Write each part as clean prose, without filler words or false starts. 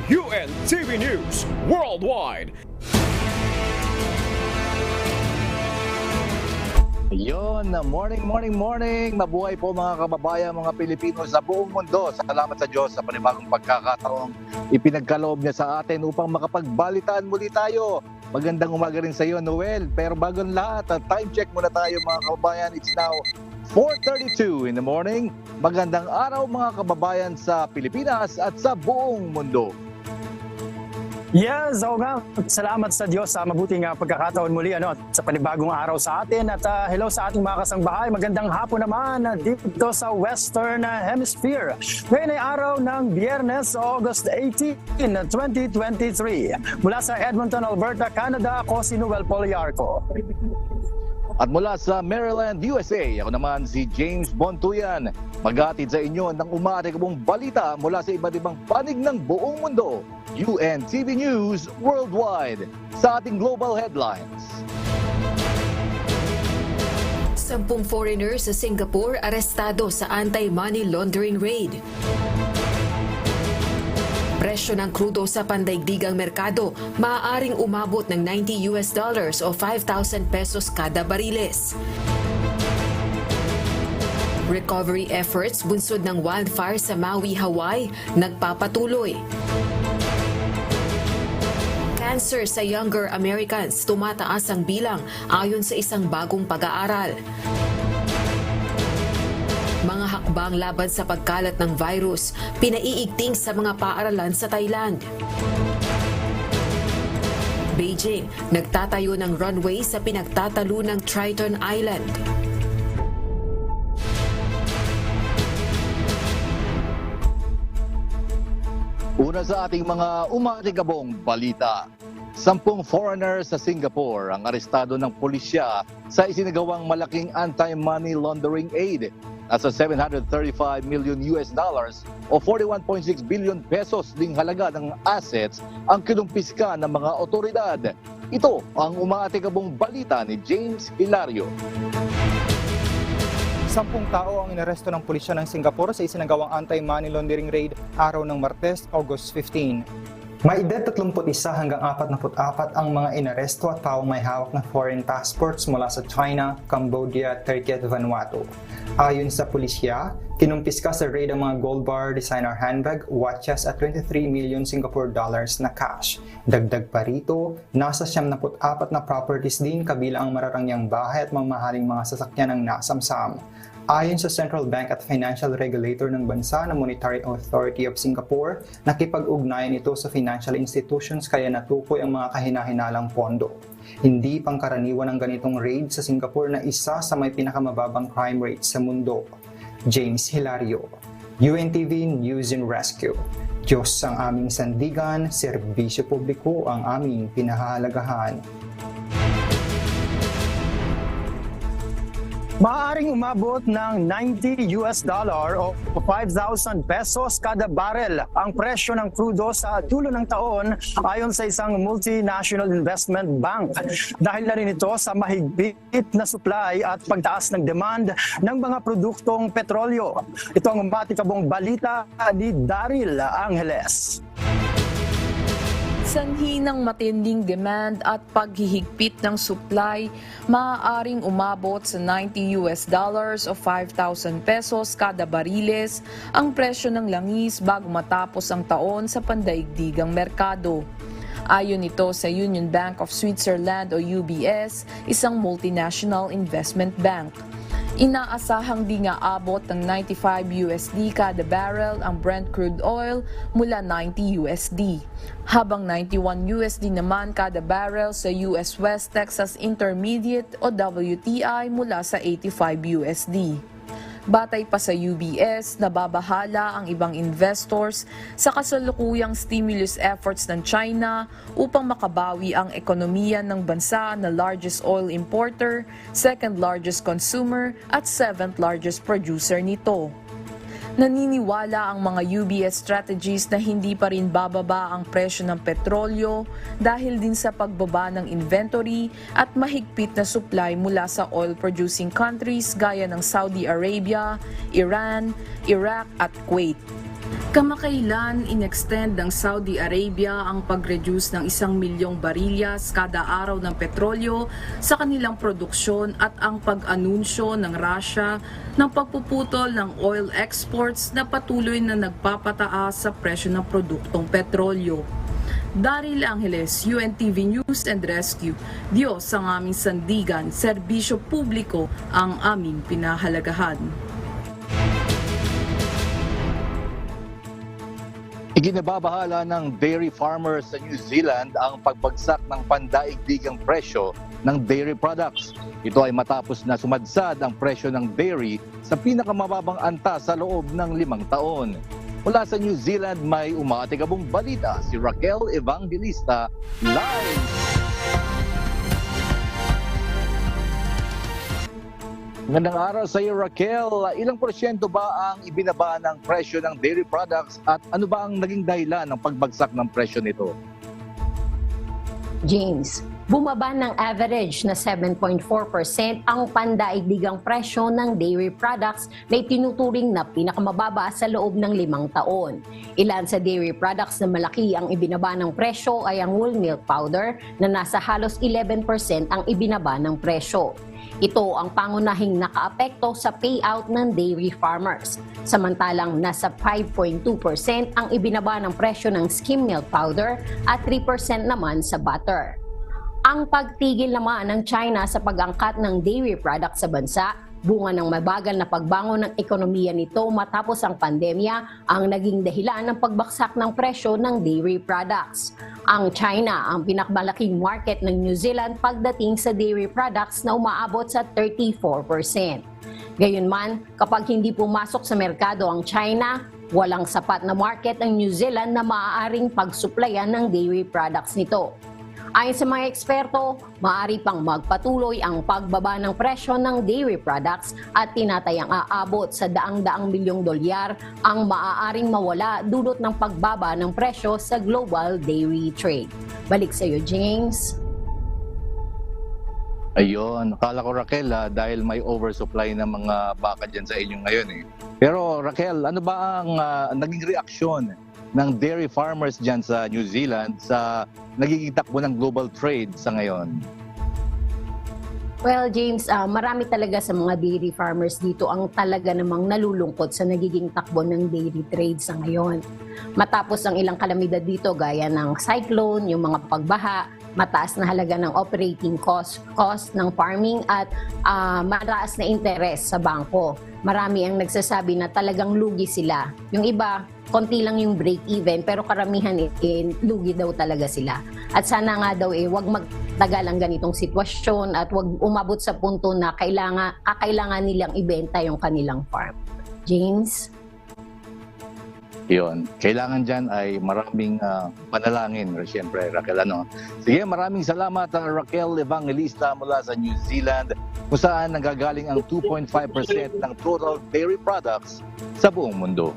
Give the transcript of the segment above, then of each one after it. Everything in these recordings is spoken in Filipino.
UNTV News Worldwide. Yon, morning. Mabuhay po mga kababayan, mga Pilipino sa buong mundo. Salamat sa Diyos sa panibagong pagkakataong ipinagkaloob niya sa atin upang makapagbalitaan muli tayo. Magandang umaga rin sa iyo, Noel. Pero bago ang lahat, time check muna tayo mga kababayan. It's now 4:32 in the morning. Magandang araw mga kababayan sa Pilipinas at sa buong mundo. Yes, oo nga. Salamat sa Diyos sa mabuting pagkakataon muli sa panibagong araw sa atin. At hello sa ating mga kasangbahay. Magandang hapon naman dito sa Western Hemisphere. Ngayon ay araw ng Biyernes, August 18, 2023. Mula sa Edmonton, Alberta, Canada, ako si Noel Poliarco. At mula sa Maryland, USA, ako naman si James Bontuyan. Maghatid sa inyo ng umatikabong balita mula sa iba't ibang panig ng buong mundo. UNTV News Worldwide sa ating global headlines. 10 foreigners sa Singapore arestado sa anti-money laundering raid. Presyo ng krudo sa pandaigdigang merkado maaaring umabot ng $90 o 5,000 pesos kada bariles. Recovery efforts bunsod ng wildfire sa Maui, Hawaii nagpapatuloy. Cancer sa younger Americans tumataas ang bilang ayon sa isang bagong pag-aaral. Mga hakbang laban sa pagkalat ng virus, pinaiigting sa mga paaralan sa Thailand. Beijing, nagtatayo ng runway sa pinagtatalunang Triton Island. Una sa ating mga umatikabong balita. 10 foreigners sa Singapore ang arestado ng pulisya sa isinagawang malaking anti-money laundering aid. Nasa $735 million o 41.6 billion pesos ding halaga ng assets ang kinumpiska ng mga otoridad. Ito ang umaatikabong balita ni James Hilario. 10 tao ang inaresto ng pulisya ng Singapore sa isinagawang anti-money laundering raid araw ng Martes, August 15. May edad 31 hanggang 44 ang mga inaresto at taong may hawak na foreign passports mula sa China, Cambodia, Turkey at Vanuatu. Ayon sa pulisya, kinumpiska sa raid ang mga gold bar, designer handbag, watches at 23 million Singapore dollars na cash. Dagdag pa rito, nasa 74 na properties din kabilang ang mararangyang bahay at mamahaling mga sasakyan ng nasamsam. Ayon sa Central Bank at Financial Regulator ng bansa na Monetary Authority of Singapore, nakipag-ugnayan ito sa financial institutions kaya natukoy ang mga kahinahinalang pondo. Hindi pangkaraniwan ang ganitong raid sa Singapore na isa sa may pinakamababang crime rate sa mundo. James Hilario, UNTV News and Rescue. Diyos ang aming sandigan, serbisyo publiko ang aming pinahahalagahan. Maaaring umabot ng $90 o 5,000 pesos kada barrel ang presyo ng krudo sa dulo ng taon ayon sa isang multinational investment bank. Dahil na rin ito sa mahigpit na supply at pagtaas ng demand ng mga produktong petrolyo. Ito ang umatikabong balita ni Daryl Angeles. Sanhi ng matinding demand at paghihigpit ng supply, maaaring umabot sa $90 o 5,000 pesos kada bariles ang presyo ng langis bago matapos ang taon sa pandaigdigang merkado. Ayon ito sa Union Bank of Switzerland o UBS, isang multinational investment bank. Inaasahang di nga abot ng $95 kada barrel ang Brent crude oil mula $90, habang $91 naman kada barrel sa US West Texas Intermediate o WTI mula sa $85. Batay pa sa UBS, nababahala ang ibang investors sa kasalukuyang stimulus efforts ng China upang makabawi ang ekonomiya ng bansa na largest oil importer, second largest consumer at seventh largest producer nito. Naniniwala ang mga UBS strategies na hindi pa rin bababa ang presyo ng petrolyo dahil din sa pagbaba ng inventory at mahigpit na supply mula sa oil-producing countries gaya ng Saudi Arabia, Iran, Iraq at Kuwait. Kamakailan, inextend ng Saudi Arabia ang pag-reduce ng 1 milyong barilyas kada araw ng petrolyo sa kanilang produksyon at ang pag-anunsyo ng Russia ng pagpuputol ng oil exports na patuloy na nagpapataas sa presyo ng produktong petrolyo. Daryl Angeles, UNTV News and Rescue. Diyos ang aming sandigan, serbisyo publiko ang aming pinahalagahan. Iginababahala ng dairy farmers sa New Zealand ang pagbagsak ng pandaigdigang presyo ng dairy products. Ito ay matapos na sumadsad ang presyo ng dairy sa pinakamababang antas sa loob ng 5 taon. Mula sa New Zealand may umaatigabong balita si Raquel Evangelista live. Magandang araw sa iyo, Raquel. Ilang porsyento ba ang ibinaba ng presyo ng dairy products at ano ba ang naging dahilan ng pagbagsak ng presyo nito? James, bumaba ng average na 7.4% ang pandaigdigang presyo ng dairy products na itinuturing na pinakamababa sa loob ng 5 taon. Ilan sa dairy products na malaki ang ibinaba ng presyo ay ang whole milk powder na nasa halos 11% ang ibinaba ng presyo. Ito ang pangunahing nakaapekto sa payout ng dairy farmers. Samantalang nasa 5.2% ang ibinaba ng presyo ng skim milk powder at 3% naman sa butter. Ang pagtigil naman ng China sa pag-angkat ng dairy products sa bansa, bunga ng mabagal na pagbangon ng ekonomiya nito matapos ang pandemya ang naging dahilan ng pagbagsak ng presyo ng dairy products. Ang China ang pinakamalaking market ng New Zealand pagdating sa dairy products na umaabot sa 34%. Gayunman, kapag hindi pumasok sa merkado ang China, walang sapat na market ang New Zealand na maaaring pagsuplayan ng dairy products nito. Ayon sa mga eksperto, maaari pang magpatuloy ang pagbaba ng presyo ng dairy products at tinatayang aabot sa daang-daang bilyong dolyar ang maaaring mawala dulot ng pagbaba ng presyo sa global dairy trade. Balik sa iyo, James. Ayun, akala ko Raquel dahil may oversupply ng mga baka dyan sa inyo ngayon eh. Pero Raquel, ano ba ang naging reaksyon ng dairy farmers dyan sa New Zealand sa nagiging takbo ng global trade sa ngayon? Well, James, marami talaga sa mga dairy farmers dito ang talaga namang nalulungkot sa nagiging takbo ng dairy trade sa ngayon. Matapos ang ilang kalamidad dito gaya ng cyclone, yung mga pagbaha, mataas na halaga ng operating cost ng farming at mataas na interest sa bangko. Marami ang nagsasabi na talagang lugi sila. Yung iba, konti lang yung break-even pero karamihan lugi daw talaga sila. At sana nga daw wag magtagal ang ganitong sitwasyon at wag umabot sa punto na kakailangan nilang ibenta yung kanilang farm. James? Yun. Kailangan dyan ay maraming panalangin, siyempre, Raquel. Sige, maraming salamat, Raquel Evangelista mula sa New Zealand, kung saan nanggagaling ang 2.5% ng total dairy products sa buong mundo.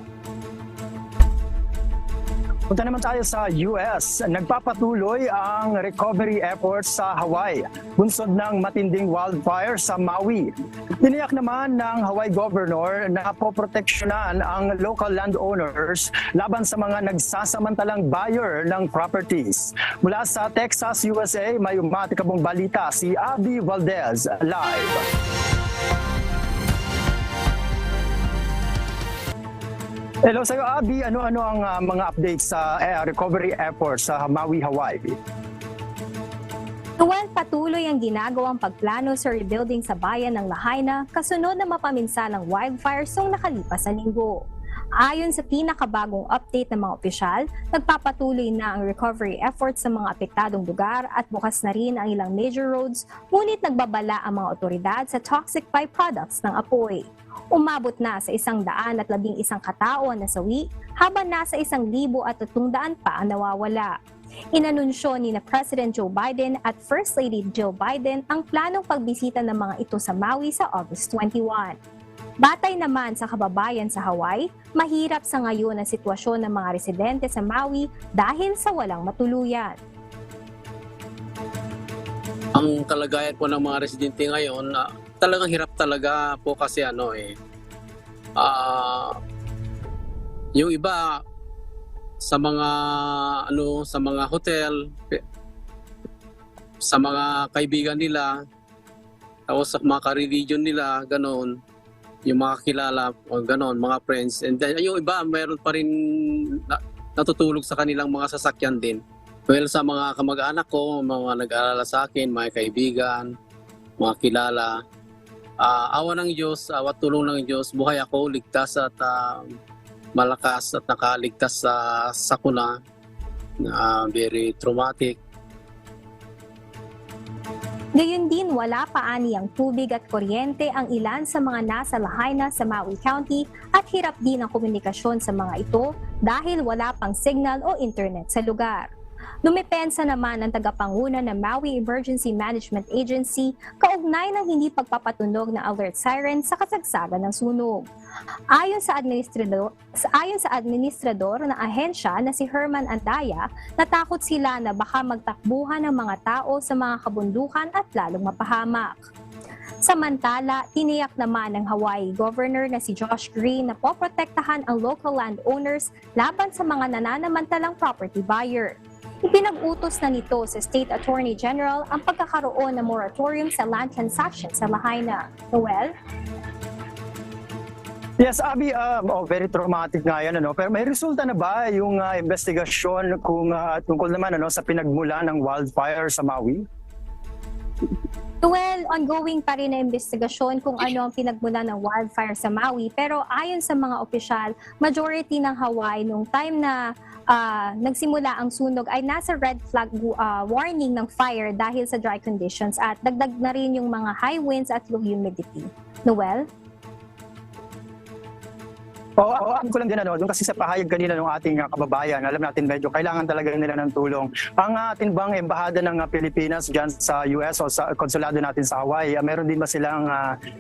Punta naman tayo sa US. Nagpapatuloy ang recovery efforts sa Hawaii, bunsod ng matinding wildfire sa Maui. Tiniyak naman ng Hawaii Governor na poproteksyonan ang local landowners laban sa mga nagsasamantalang buyer ng properties. Mula sa Texas, USA, may umatikabong balita si Abby Valdez live. Hello sa iyo, Abby. Ano-ano ang mga updates sa recovery efforts sa Maui, Hawaii? Tuwal patuloy ang ginagawang pagplano sa rebuilding sa bayan ng Lahaina kasunod na mapaminsalang wildfires noong nakalipas na linggo. Ayon sa pinakabagong update ng mga opisyal, nagpapatuloy na ang recovery efforts sa mga apektadong lugar at bukas na rin ang ilang major roads, ngunit nagbabala ang mga otoridad sa toxic byproducts ng apoy. Umabot na sa 111 katao ang nasawi, habang nasa 1,300 pa ang nawawala. Inanunsyo ni President Joe Biden at First Lady Jill Biden ang planong pagbisita ng mga ito sa Maui sa August 21. Batay naman sa kababayan sa Hawaii, mahirap sa ngayon ang sitwasyon ng mga residente sa Maui dahil sa walang matuluyan. Ang kalagayan po ng mga residente ngayon, talagang hirap talaga po kasi Yung iba sa mga sa mga hotel, sa mga kaibigan nila, tapos sa mga ka-religion nila, ganoon, yung mga kilala, o ganoon, mga friends. And then yung iba, mayroon pa rin natutulog sa kanilang mga sasakyan din. Well, sa mga kamag-anak ko, mga nag-aalala sa akin, mga kaibigan, mga kilala, awa ng Diyos, awat tulong ng Diyos, buhay ako, ligtas at malakas at nakaligtas sa sakuna na very traumatic. Gayun din, wala pa aniyang tubig at kuryente ang ilan sa mga nasa Lahaina sa Maui County at hirap din ang komunikasyon sa mga ito dahil wala pang signal o internet sa lugar. Dumepensa naman ang tagapanguna ng Maui Emergency Management Agency kaugnay ng hindi pagpapatunog na alert siren sa kasagsagan ng sunog. Ayon sa administrador ng ahensya na si Herman Andaya, natakot sila na baka magtakbuhan ng mga tao sa mga kabundukan at lalong mapahamak. Samantala, tiniyak naman ng Hawaii Governor na si Josh Green na poprotektahan ang local landowners laban sa mga nananamantalang property buyer. Ipinag-utos na nito sa State Attorney General ang pagkakaroon ng moratorium sa land transaction sa Lahaina. Noel? Yes, Abby, very traumatic nga yan, pero may resulta na ba yung investigasyon kung tungkol naman sa pinagmula ng wildfire sa Maui? Well, ongoing pa rin na investigasyon kung ano ang pinagmula ng wildfire sa Maui. Pero ayon sa mga opisyal, majority ng Hawaii nung time na nagsimula ang sunog ay nasa red flag warning ng fire dahil sa dry conditions at dagdag na rin yung mga high winds at low humidity. Noel? Alam ko lang din, doon kasi sa pahayag kanina ng ating kababayan, alam natin medyo kailangan talaga nila ng tulong. Ang ating bang embahada ng Pilipinas dyan sa US o sa konsulado natin sa Hawaii, meron din ba silang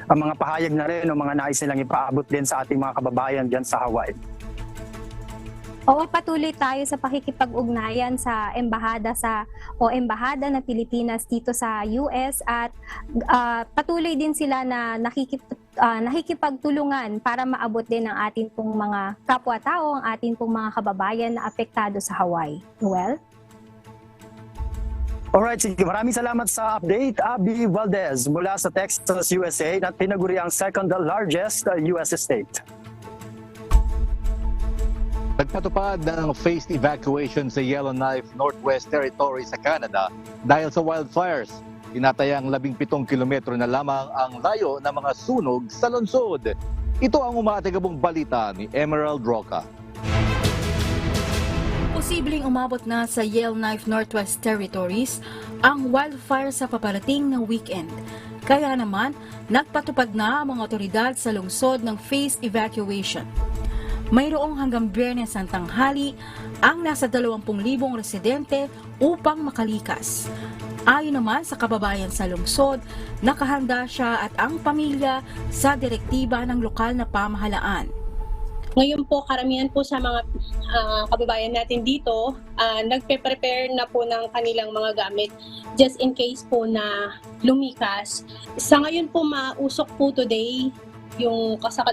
mga pahayag na rin o mga nais nilang ipaabot din sa ating mga kababayan dyan sa Hawaii? Oo, patuloy tayo sa pakikipag-ugnayan sa embahada ng Pilipinas dito sa US at patuloy din sila na nakikipagtulungan para maabot din ang ating pong mga kapwa-tao, ang ating pong mga kababayan na apektado sa Hawaii. Noel? Alright, sige. Maraming salamat sa update. Abby Valdez mula sa Texas, USA na tinaguri ang second largest US state. Nagpatupad ng phased evacuation sa Yellowknife Northwest Territory sa Canada dahil sa wildfires. Tinatayang 17 kilometro na lamang ang layo ng mga sunog sa lungsod. Ito ang umatigabong balita ni Emerald Roca. Posibleng umabot na sa Yellowknife Northwest Territories ang wildfire sa paparating na weekend. Kaya naman, nagpatupad na ang mga otoridad sa lungsod ng phased evacuation. Mayroong hanggang Biyernes ang tanghali ang nasa 20,000 residente upang makalikas. Ayon naman sa kababayan sa lungsod, nakahanda siya at ang pamilya sa direktiba ng lokal na pamahalaan. Ngayon po, karamihan po sa mga kababayan natin dito, nagpe-prepare na po ng kanilang mga gamit just in case po na lumikas. Sa ngayon po, mausok po today yung sa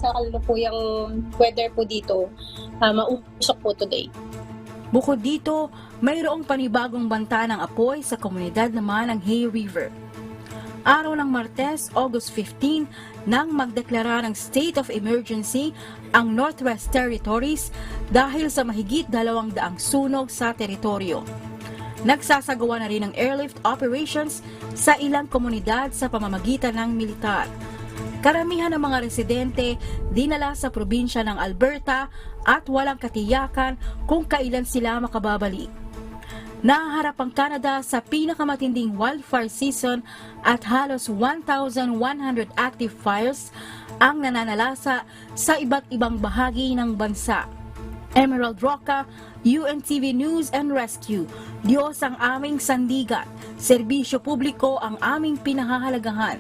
kalulupuyang weather po dito, mausok po today. Bukod dito, mayroong panibagong banta ng apoy sa komunidad naman ng Hay River. Araw ng Martes, August 15, nang magdeklara ng state of emergency ang Northwest Territories dahil sa mahigit 200 sunog sa teritoryo. Nagsasagawa na rin ng airlift operations sa ilang komunidad sa pamamagitan ng militar. Karamihan ng mga residente dinala sa probinsya ng Alberta at walang katiyakan kung kailan sila makababalik. Nahaharap ang Canada sa pinakamatinding wildfire season at halos 1,100 active fires ang nananalasa sa iba't ibang bahagi ng bansa. Emerald Roca, UNTV News and Rescue. Diyos ang aming sandigan, serbisyo publiko ang aming pinahahalagahan.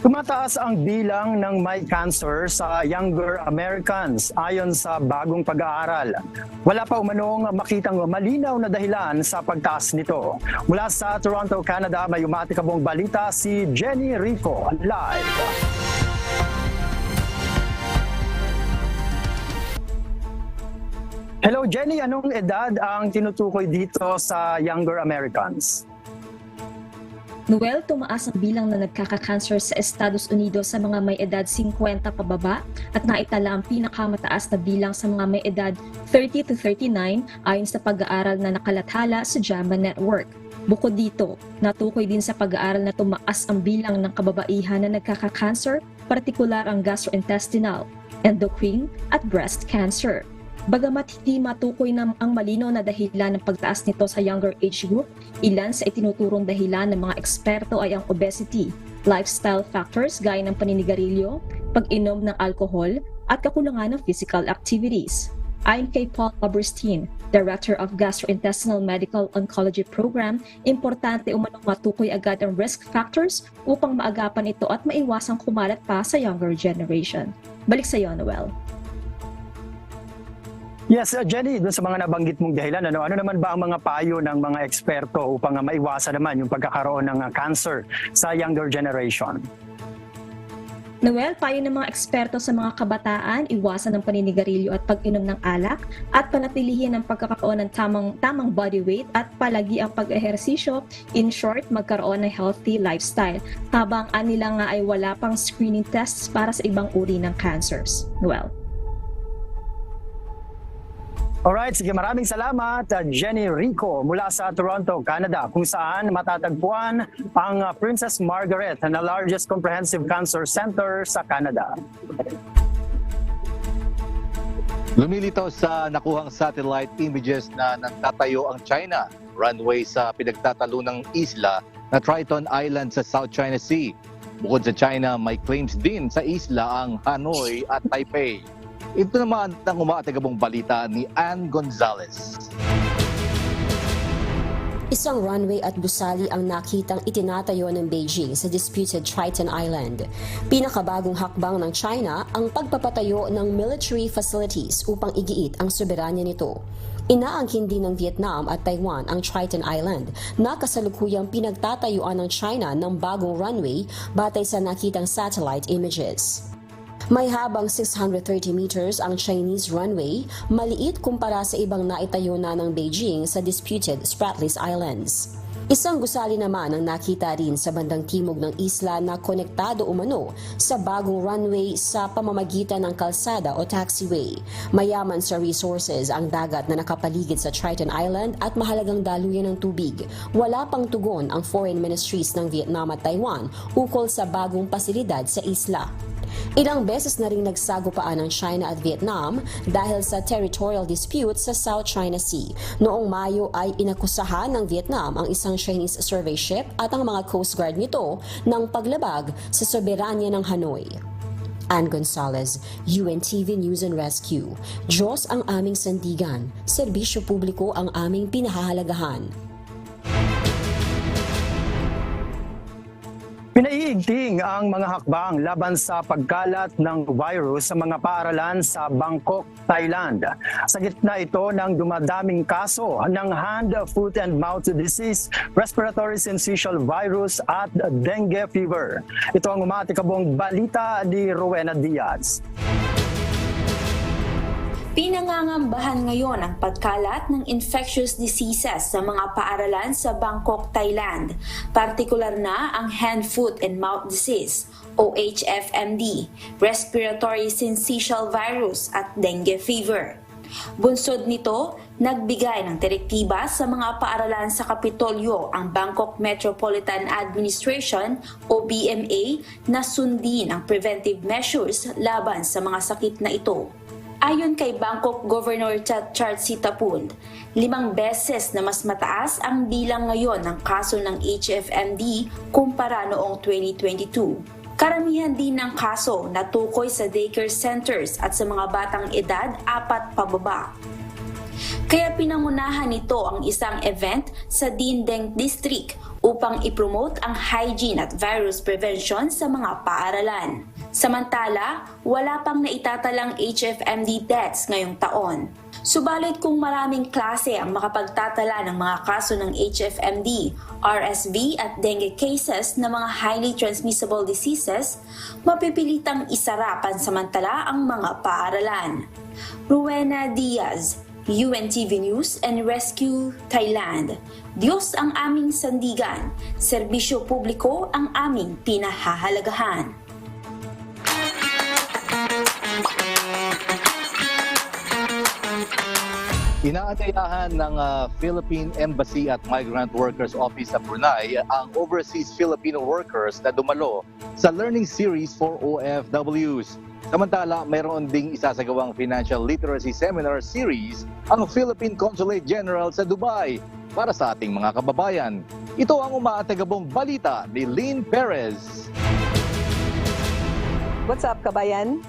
Tumataas ang bilang ng may cancer sa younger Americans ayon sa bagong pag-aaral. Wala pa umanong makitang malinaw na dahilan sa pagtaas nito. Mula sa Toronto, Canada, may umatikabong balita si Jenny Rico live. Hello Jenny, anong edad ang tinutukoy dito sa younger Americans? Noel, tumaas ang bilang na nagkaka-cancer sa Estados Unidos sa mga may edad 50 pababa at naitala ang pinakamataas na bilang sa mga may edad 30 to 39 ayon sa pag-aaral na nakalathala sa JAMA Network. Bukod dito, natukoy din sa pag-aaral na tumaas ang bilang ng kababaihan na nagkaka-cancer, partikular ang gastrointestinal, endocrine at breast cancer. Bagamat hindi matukoy na ang malinaw na dahilan ng pagtaas nito sa younger age group, ilan sa itinuturong dahilan ng mga eksperto ay ang obesity, lifestyle factors gaya ng paninigarilyo, pag-inom ng alcohol, at kakulangan ng physical activities. Ayon kay Paul Oberstein, Director of Gastrointestinal Medical Oncology Program, importante umanong matukoy agad ang risk factors upang maagapan ito at maiwasang kumalat pa sa younger generation. Balik sa iyo, Noel. Yes, Jenny, doon sa mga nabanggit mong dahilan, ano naman ba ang mga payo ng mga eksperto upang maiwasan naman yung pagkakaroon ng cancer sa younger generation? Noel, payo ng mga eksperto sa mga kabataan, iwasan ng paninigarilyo at pag-inom ng alak at panatilihin ang pagkakaroon ng tamang body weight at palagi ang pag-ehersisyo. In short, magkaroon ng healthy lifestyle habang anila nga ay wala pang screening tests para sa ibang uri ng cancers. Noel. Alright, sige, maraming salamat Jenny Rico mula sa Toronto, Canada, kung saan matatagpuan ang Princess Margaret na largest comprehensive cancer center sa Canada. Lumilitaw sa nakuhang satellite images na nagtatayo ang China runway sa pinagtatalunang isla na Triton Island sa South China Sea. Bukod sa China, may claims din sa isla ang Hanoi at Taipei. Ito naman ang umaatigabong balita ni Ann Gonzalez. Isang runway at gusali ang nakitang itinatayo ng Beijing sa disputed Triton Island. Pinakabagong hakbang ng China ang pagpapatayo ng military facilities upang igiit ang soberanya nito. Inaangkin din ng Vietnam at Taiwan ang Triton Island na kasalukuyang pinagtatayuan ng China ng bagong runway batay sa nakitang satellite images. May habang 630 meters ang Chinese runway, maliit kumpara sa ibang naitayo na ng Beijing sa disputed Spratlys Islands. Isang gusali naman ang nakita rin sa bandang timog ng isla na konektado umano sa bagong runway sa pamamagitan ng kalsada o taxiway. Mayaman sa resources ang dagat na nakapaligid sa Triton Island at mahalagang daluyan ng tubig. Wala pang tugon ang foreign ministries ng Vietnam at Taiwan ukol sa bagong pasilidad sa isla. Ilang beses na rin nagsagupaan ng China at Vietnam dahil sa territorial dispute sa South China Sea. Noong Mayo ay inakusahan ng Vietnam ang isang Chinese survey ship at ang mga Coast Guard nito ng paglabag sa soberanya ng Hanoi. Ann Gonzalez, UNTV News and Rescue. Diyos ang aming sandigan, serbisyo publiko ang aming pinahahalagahan. Pinaiigting ang mga hakbang laban sa pagkalat ng virus sa mga paaralan sa Bangkok, Thailand. Sa gitna ito ng dumadaming kaso ng hand, foot and mouth disease, respiratory syncytial virus at dengue fever. Ito ang umatikabong balita ni Rowena Diaz. Pinangangambahan ngayon ang pagkalat ng infectious diseases sa mga paaralan sa Bangkok, Thailand. Partikular na ang hand, foot and mouth disease o HFMD, respiratory syncytial virus at dengue fever. Bunsod nito, nagbigay ng direktiba sa mga paaralan sa Kapitolyo ang Bangkok Metropolitan Administration o BMA na sundin ang preventive measures laban sa mga sakit na ito. Ayon kay Bangkok Governor Chatchart Sitapul, 5 beses na mas mataas ang bilang ngayon ng kaso ng HFMD kumpara noong 2022. Karamihan din ng kaso natukoy sa daycare centers at sa mga batang edad 4 pababa. Kaya pinangunahan nito ang isang event sa Dindeng District upang ipromote ang hygiene at virus prevention sa mga paaralan. Samantala, wala pang naitatalang HFMD deaths ngayong taon. Subalit kung maraming klase ang makapagtatala ng mga kaso ng HFMD, RSV at dengue cases na mga highly transmissible diseases, mapipilitang isara pansamantala ang mga paaralan. Rowena Diaz, UNTV News and Rescue Thailand. Diyos ang aming sandigan, serbisyo publiko ang aming pinahahalagahan. Inaanyayahan ng Philippine Embassy at Migrant Workers Office sa Brunei ang overseas Filipino workers na dumalo sa learning series for OFWs. Samantala, mayroon ding isasagawang financial literacy seminar series ang Philippine Consulate General sa Dubai para sa ating mga kababayan. Ito ang umaatagabong balita ni Lynn Perez. What's up, kabayan?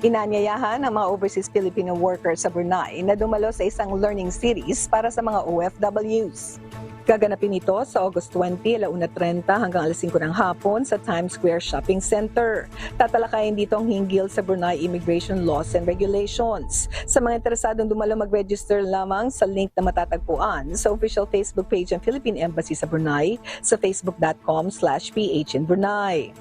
Inanyayahan ang mga overseas Filipino workers sa Brunei na dumalo sa isang learning series para sa mga OFWs. Gaganapin ito sa August 20, 1:30 hanggang alas 5 ng hapon sa Times Square Shopping Center. Tatalakayin dito ang hinggil sa Brunei immigration laws and regulations. Sa mga interesadong dumalo, mag-register lamang sa link na matatagpuan sa official Facebook page ng Philippine Embassy sa Brunei sa facebook.com/PHinBrunei.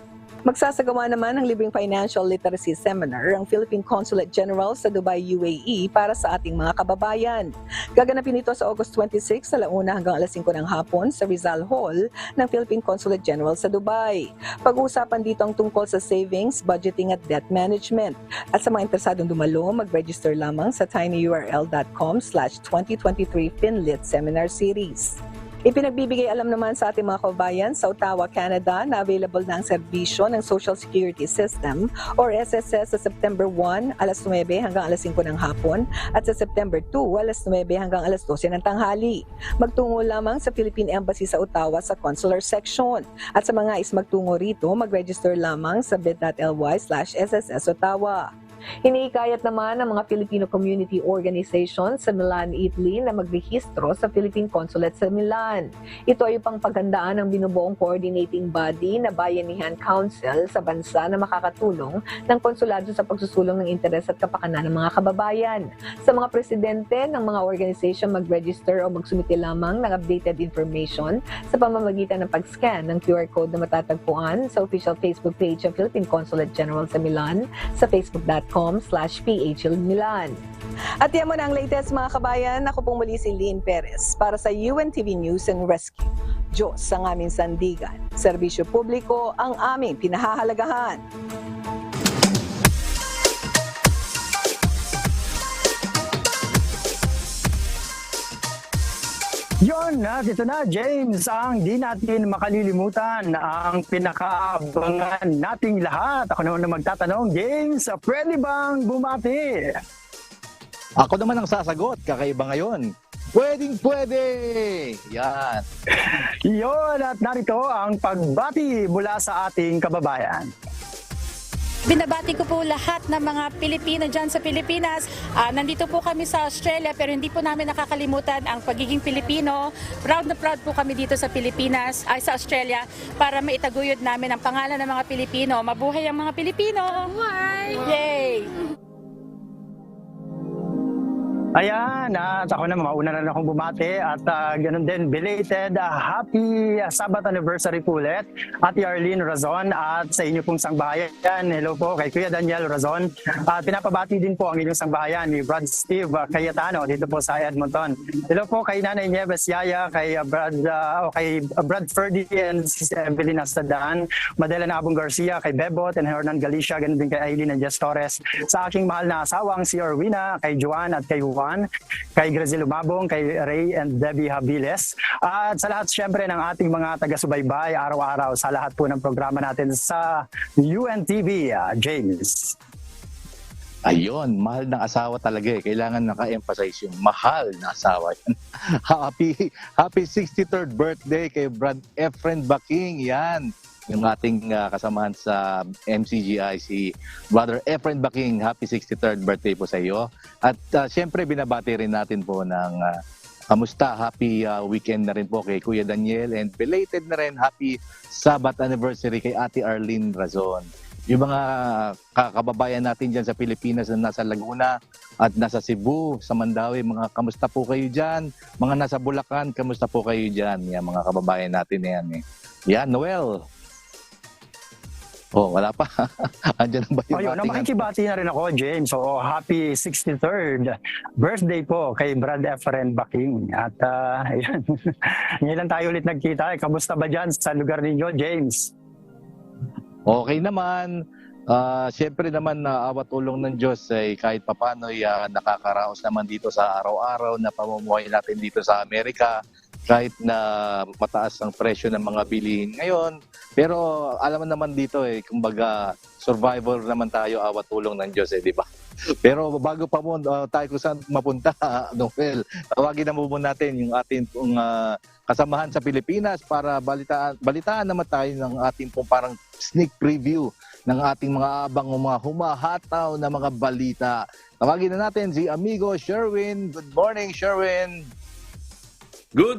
Magsasagawa naman ng libreng financial literacy seminar ang Philippine Consulate General sa Dubai, UAE para sa ating mga kababayan. Gaganapin ito sa August 26 sa 1 hanggang alas 5 ng hapon sa Rizal Hall ng Philippine Consulate General sa Dubai. Pag-uusapan dito ang tungkol sa savings, budgeting at debt management. At sa mga interesadong dumalo, mag-register lamang sa tinyurl.com/2023 Seminar Series. Ipinagbibigay alam naman sa ating mga kababayan sa Ottawa, Canada na available na ang serbisyo ng Social Security System or SSS sa September 1, alas 9 hanggang alas 5 ng hapon at sa September 2, alas 9 hanggang alas 12 ng tanghali. Magtungo lamang sa Philippine Embassy sa Ottawa sa Consular Section. At sa mga magtungo rito, mag-register lamang sa bit.ly/SSS Ottawa. Hinihikayat naman ng mga Filipino community organization sa Milan, Italy na magrehistro sa Philippine Consulate sa Milan. Ito ay pangpaghandaan ng binubuong coordinating body na Bayanihan Council sa bansa na makakatulong ng konsulado sa pagsusulong ng interes at kapakanan ng mga kababayan. Sa mga presidente ng mga organization, mag-register o magsumite lamang ng updated information sa pamamagitan ng pag-scan ng QR code na matatagpuan sa official Facebook page ng Philippine Consulate General sa Milan sa facebook.com/PHILMilan. At yan mo na ang latest mga kabayan. Ako pong muli si Lynn Perez para sa UNTV News and Rescue. Diyos ang aming sandigan. Serbisyo publiko ang aming pinahahalagahan. Yon, dito na James, ang di natin makalilimutan, ang pinakaabangan nating lahat. Ako naman na magtatanong, James, pwede bang bumati? Ako naman ang sasagot, kakaiba ngayon. Pwedeng-pwede! Yan. Yon, at narito ang pagbati mula sa ating kababayan. Binabati ko po lahat ng mga Pilipino dyan sa Pilipinas. Nandito po kami sa Australia pero hindi po namin nakakalimutan ang pagiging Pilipino. Proud na proud po kami dito sa Pilipinas, sa Australia para maitaguyod namin ang pangalan ng mga Pilipino. Mabuhay ang mga Pilipino! Mabuhay! Yay! Ayan, at ako na mauna na akong bumati at ganun din, belated happy Sabbath anniversary po ulit Ate Arlene Razon at sa inyo pong sangbahayan. Hello po kay Kuya Daniel Razon at pinapabati din po ang inyong sangbahayan ni Brad Steve Cayetano dito po sa Edmonton. Hello po kay Nanay Nieves Yaya, kay Brad Ferdy and si Evelyn Astadan, Madela Nabong Garcia, kay Bebot and Hernan Galicia, ganun din kay Aileen and Jess Torres, sa aking mahal na asawang si Orwina, kay Juan at kay kay Graziel Umabong, kay Ray and Debbie Habiles, at sa lahat siyempre ng ating mga taga-subaybay araw-araw sa lahat po ng programa natin sa UNTV, James. Ayun, mahal na asawa talaga eh. Kailangan naka-emphasize yung mahal na asawa. Happy 63rd birthday kay Brad Efren Baking. Yan. Yung ating kasamahan sa MCGI, si Brother Efren Baking. Happy 63rd birthday po sa iyo. At syempre binabati rin natin po ng kamusta, happy weekend na rin po kay Kuya Daniel, and belated na rin happy Sabbath anniversary kay Ate Arlene Razon. Yung mga kababayan natin dyan sa Pilipinas na nasa Laguna at nasa Cebu, sa Mandawi, mga kamusta po kayo dyan? Mga nasa Bulacan, kamusta po kayo dyan? Yan, mga kababayan natin na yan eh. Yan, Noel. Oh, wala pa. Andiyan na ba yung Ayun, makikibati na rin ako, James. So, happy 63rd birthday po kay Brad Efren Baking. At ayun, ngayon lang tayo ulit nagkita. Kamusta ba dyan sa lugar ninyo, James? Okay naman. Siyempre naman na awat tulong ng Diyos ay kahit papano nakakaraos naman dito sa araw-araw na pamumuhay natin dito sa Amerika. Kahit na mataas ang presyo ng mga bilihin ngayon. Pero alam mo naman dito kumbaga survivor naman tayo awat tulong ng Diyos di ba? Pero bago pa mo tayo kung saan mapunta, Noel, tawagin na muna natin yung ating kasamahan sa Pilipinas para balitaan naman tayo ng ating parang sneak preview ng ating mga abang mga humahataw na mga balita. Tawagin na natin si amigo Sherwin. Good morning, Sherwin. Good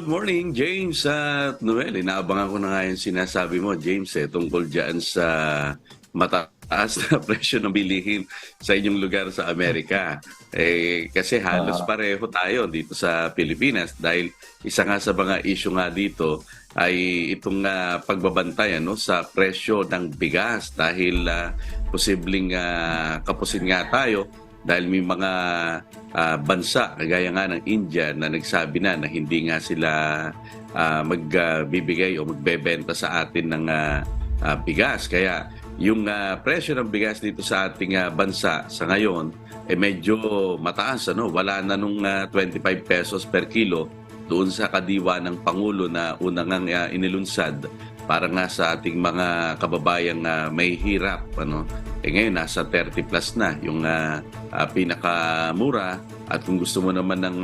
morning, James at Noel. Inaabangan ko na nga yung sinasabi mo, James, tungkol dyan sa mataas na presyo ng bilihin sa inyong lugar sa Amerika. Kasi halos pareho tayo dito sa Pilipinas dahil isa nga sa mga issue nga dito ay itong pagbabantay sa presyo ng bigas dahil posibleng kapusin nga tayo dahil may mga bansa, kagaya nga ng India, na nagsabi na hindi nga sila magbibigay o magbebenta sa atin ng bigas. Kaya yung presyo ng bigas dito sa ating bansa sa ngayon, medyo mataas. Wala na nung 25 pesos per kilo doon sa kadiwa ng Pangulo na unang inilunsad para nga sa ating mga kababayang may hirap. Ngayon, nasa 30 plus na yung pinakamura. At kung gusto mo naman ng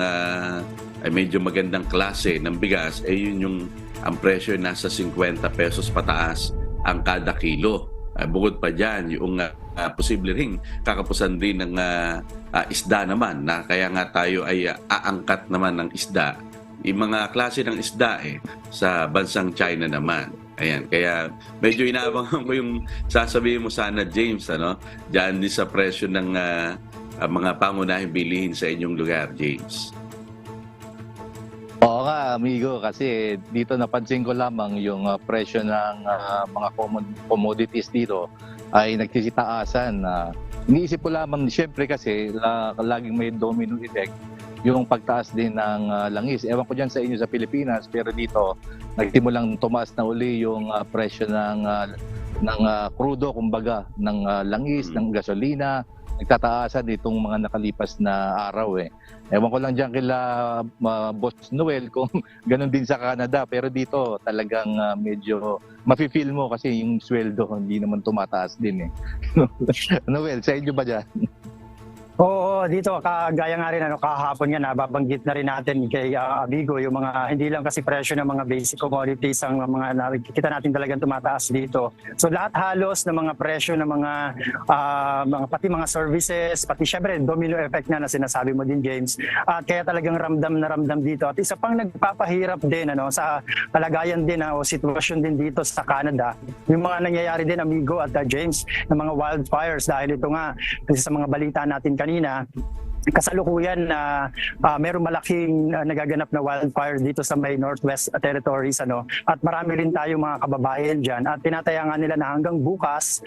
medyo magandang klase ng bigas, yun yung ang presyo nasa 50 pesos pataas ang kada kilo. Bukod pa dyan, yung posible ring kakapusan din ng isda naman, na kaya nga tayo ay aangkat naman ng isda. Yung mga klase ng isda sa bansang China naman. Ayan, kaya medyo inaabangan ko yung sasabihin mo sana, James, diyan din sa presyo ng mga pangunahing bilihin sa inyong lugar, James. Oo nga, amigo, kasi dito napansin ko lamang yung presyo ng mga commodities dito ay nagsisitaasan. Iniisip ko lamang, siyempre kasi laging may domino effect yung pagtaas din ng langis. Ewan ko dyan sa inyo sa Pilipinas, pero dito nagsimulang tumaas na uli yung presyo ng krudo, kumbaga, ng langis, ng gasolina. Nagtataasan itong mga nakalipas na araw Ewan ko lang dyan kila Boss Noel kung ganun din sa Canada, pero dito talagang medyo mafe-feel mo kasi yung sweldo hindi naman tumataas din Noel, sa inyo ba dyan? Oo, dito kagaya nga rin kahapon nga nababanggit na rin natin kay Amigo yung mga hindi lang kasi presyo ng mga basic commodities ang mga nakikita natin talagang tumataas dito. So lahat halos ng mga presyo ng mga pati mga services, pati syempre domino effect na sinasabi mo din, James. At kaya talagang ramdam na ramdam dito. At isa pang nagpapahirap din sa kalagayan din o sitwasyon din dito sa Canada, yung mga nangyayari din, Amigo at James, ng mga wildfires dahil ito nga kasi sa mga balita natin kanina, kasalukuyan na mayroong malaking nagaganap na wildfire dito sa may Northwest Territories at marami rin tayong mga kababayan dyan at tinataya nga nila na hanggang bukas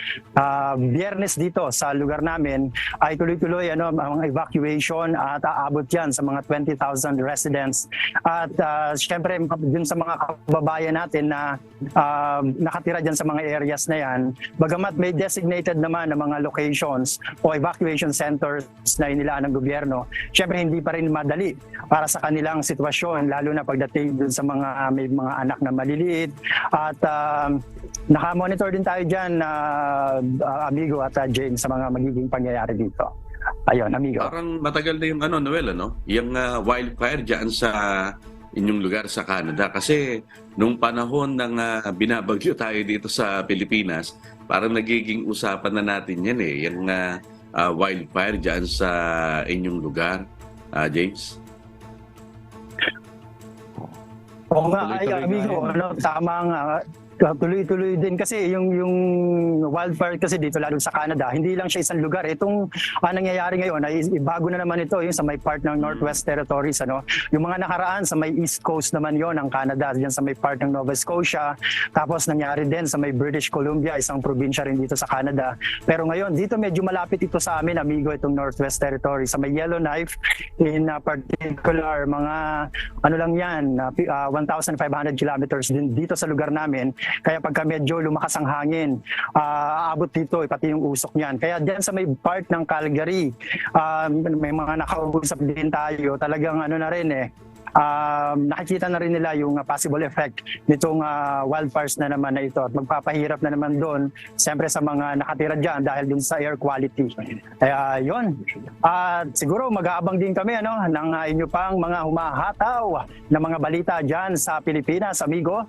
Biyernes dito sa lugar namin ay tuloy-tuloy mga evacuation at aabot yan sa mga 20,000 residents at syempre dun sa mga kababayan natin na nakatira dyan sa mga areas na yan, bagamat may designated naman na mga locations o evacuation centers na inilaan ng gobyerno, syempre hindi pa rin madali para sa kanilang sitwasyon, lalo na pagdating dun sa may mga anak na maliliit. At nakamonitor din tayo dyan, Amigo at James, sa mga magiging pangyayari dito. Ayun, Amigo. Parang matagal na yung Noel, yung wildfire dyan sa inyong lugar sa Canada. Kasi nung panahon ng binabagyo tayo dito sa Pilipinas, parang nagiging usapan na natin yan yung wildfire dyan sa inyong lugar, James? Oo nga, Amigo, tama nga. Tuloy-tuloy din kasi yung wildfire kasi dito lalo sa Canada, hindi lang siya isang lugar. Itong nangyayari ngayon ay bago na naman ito yung sa may part ng Northwest Territories, ano. Yung mga nakaraan sa may East Coast naman yon ng Canada, diyan sa may part ng Nova Scotia. Tapos nangyari din sa may British Columbia, isang probinsya rin dito sa Canada. Pero ngayon dito medyo malapit ito sa amin, amigo, itong Northwest Territories sa may Yellowknife in particular, mga ano lang yan, 1,500 kilometers din dito sa lugar namin. Kaya pagka medyo lumakas ang hangin, aabot dito, pati yung usok niyan. Kaya diyan sa may part ng Calgary, may mga nakausap din tayo, talagang ano na rin nakikita na rin nila yung possible effect nitong wildfires na naman na ito. At magpapahirap na naman doon, siyempre sa mga nakatira dyan dahil dun sa air quality. Kaya yun. At siguro mag-aabang din kami ng inyo pang mga humahataw na mga balita dyan sa Pilipinas, amigo.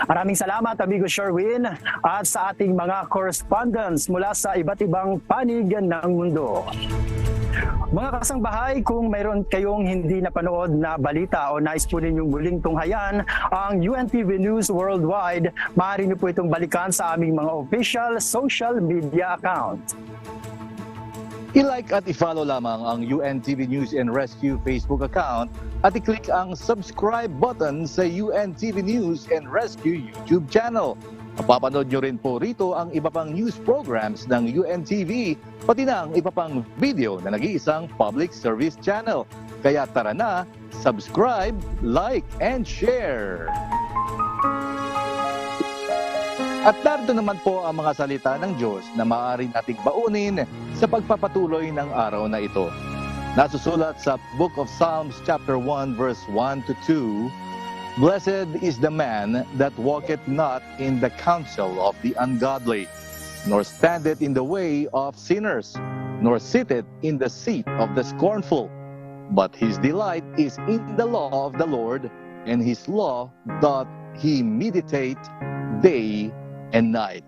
Maraming salamat, amigo Sherwin, at sa ating mga correspondents mula sa iba't ibang panig ng mundo. Mga kasangbahay, kung mayroon kayong hindi napanood na balita o nais po ninyong muling tunghayan ang UNTV News Worldwide, maaari niyo po itong balikan sa aming mga official social media account. I-like at i-follow lamang ang UNTV News and Rescue Facebook account at i-click ang subscribe button sa UNTV News and Rescue YouTube channel. Mapapanood nyo rin po rito ang iba pang news programs ng UNTV, pati na ang iba pang video na nag-iisang public service channel. Kaya tara na, subscribe, like, and share! At narito naman po ang mga salita ng Diyos na maaari nating baunin sa pagpapatuloy ng araw na ito. Nasusulat sa Book of Psalms chapter 1 verse 1 to 2, Blessed is the man that walketh not in the counsel of the ungodly, nor standeth in the way of sinners, nor sitteth in the seat of the scornful. But his delight is in the law of the Lord, and his law doth he meditate day and night.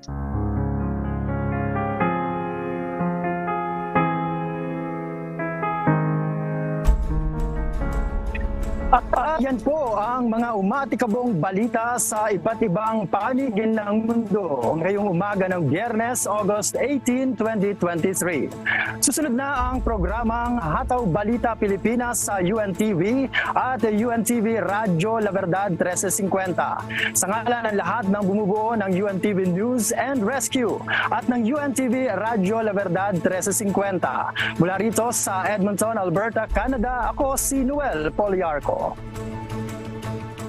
At yan po ang mga umatikabong balita sa iba't ibang panig ng mundo ngayong umaga ng Biyernes, August 18, 2023. Susunod na ang programang Hataw Balita Pilipinas sa UNTV at UNTV Radyo La Verdad 1350. Sa ngalan ng lahat ng bumubuo ng UNTV News and Rescue at ng UNTV Radyo La Verdad 1350. Mula rito sa Edmonton, Alberta, Canada, ako si Noel Poliarco.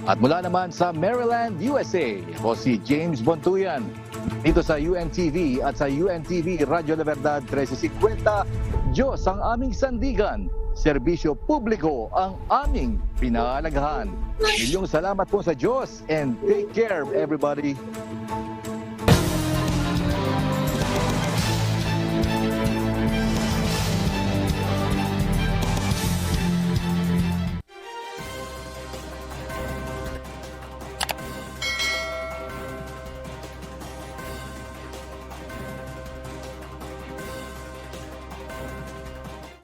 At mula naman sa Maryland, USA, ako si James Bontuyan. Dito sa UNTV at sa UNTV Radyo La Verdad 1350, Diyos ang aming sandigan, serbisyo publiko ang aming pinahalagahan. Milyong salamat po sa Diyos and take care everybody.